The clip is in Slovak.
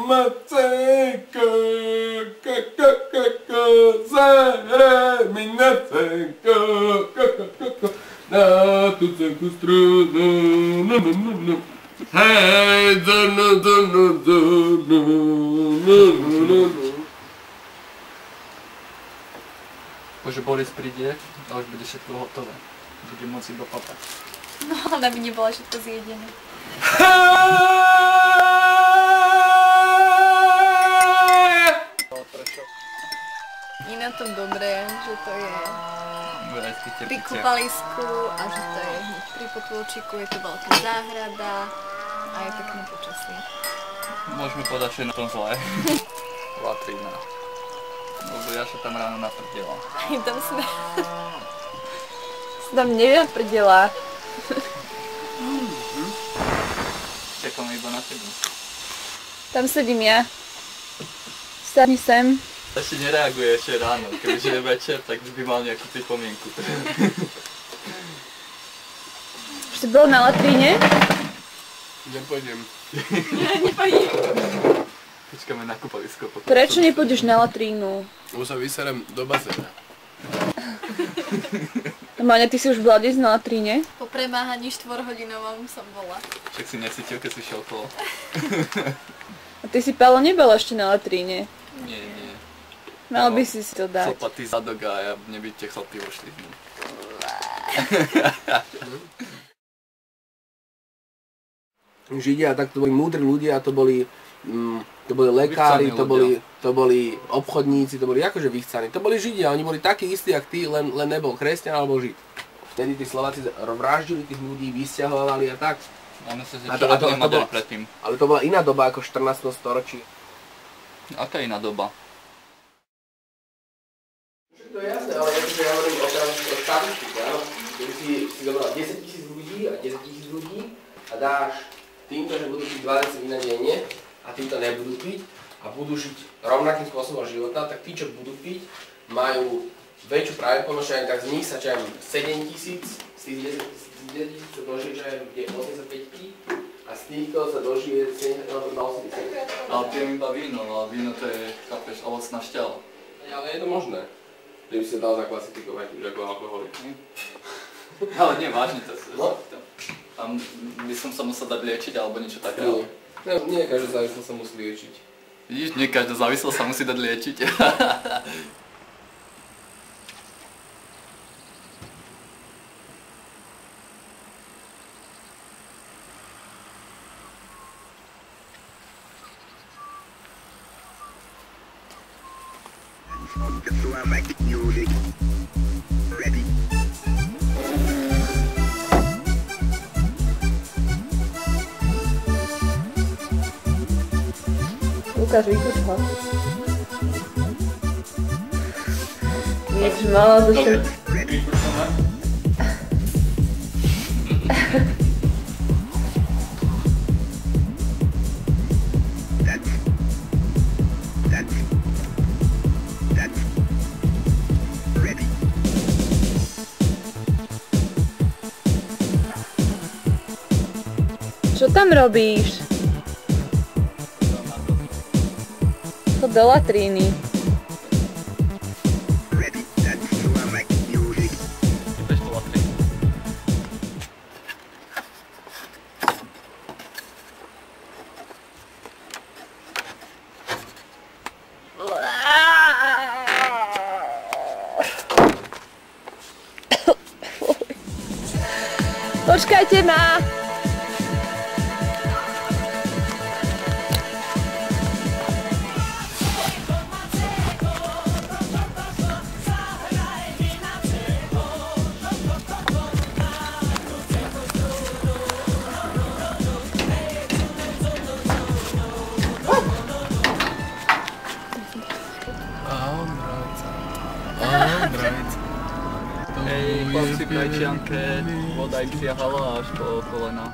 Macejka, macejka, zahra mi na cenko, na tú cenku strunu, hej, Bože, Boris príde a už bude všetko hotové. Bude môcť iba papať. No, ale by nebola všetko zjedené. Je na tom dobré, že to je pri kúpalisku a že to je hneď pri potôčiku, je to veľká záhrada a je pekné počasie. Môžeme povedať, že je na tom zlé. Latrína. Lebo ja sa tam ráno naprdela. Aj tam sme... Tam nevnaprdela. Čakám iba na teba. Tam sedím ja. Sadni sem. Ešte nereaguje ešte ráno, kebyže je večer, tak by mal nejakú pripomienku. Už si bol na latríne? Nepôjdem. Nepôjdem. Počkáme na kúpalisko potom. Prečo nepôjdeš na latrínu? Už sa vyserem do bazéna. Máňa, ty si už bola dnes na latríne? Po premáhaní 4-hodinovom som bola. Však si necítil, keď si šiel okolo. A ty si, Pálo, nebola ešte na latríne? Nie, nie. Mal by si to dať. Chlpatý zadok a ja neby tie chlapy vošli. Židia, tak to boli múdri ľudia, to boli lekári, to boli obchodníci, to boli akože vychcaní. To boli Židia, oni boli takí istí, jak ty, len nebol kresťan alebo Žid. Vtedy tí Slováci vraždili tých ľudí, vysťahovali a tak. Ja myslím, že človek nemadali predtým. Ale to bola iná doba ako v 14. storočí. Aká iná doba? To je jasné, ale ja hovorím o štatistiku, áno. Keby si zobral 10 000 ľudí a 10 000 ľudí a dáš týmto, že budú piť 20 vína denne a týmto nebudú piť a budú žiť rovnakým spôsobom života, tak tí, čo budú piť, majú väčšiu pravdepodobnosť, tak z nich sa 7 000, z tých 10 000 sa dožije, že je 85 a z týchto sa dožije 70 na 80. Ale pijem iba víno, ale víno to je, chápeš, ovocná šťala. Ale je to možné, že by si dal zaklasifikovať už ako alkoholik. Ale nie, vážne to si. No. Tam by som sa musel dať liečiť alebo niečo takého. Nie každá závislosť sa musí liečiť. Vidíš, nie každá závislosť sa musí dať liečiť. Lukáš, vykuč ho. Nič malo zo všetko. Čo tam robíš? Chod do latríny. Ideš do latríny. Počkajte ma! Hej, chlapci, krajčianke, voda im siahala až po kolena.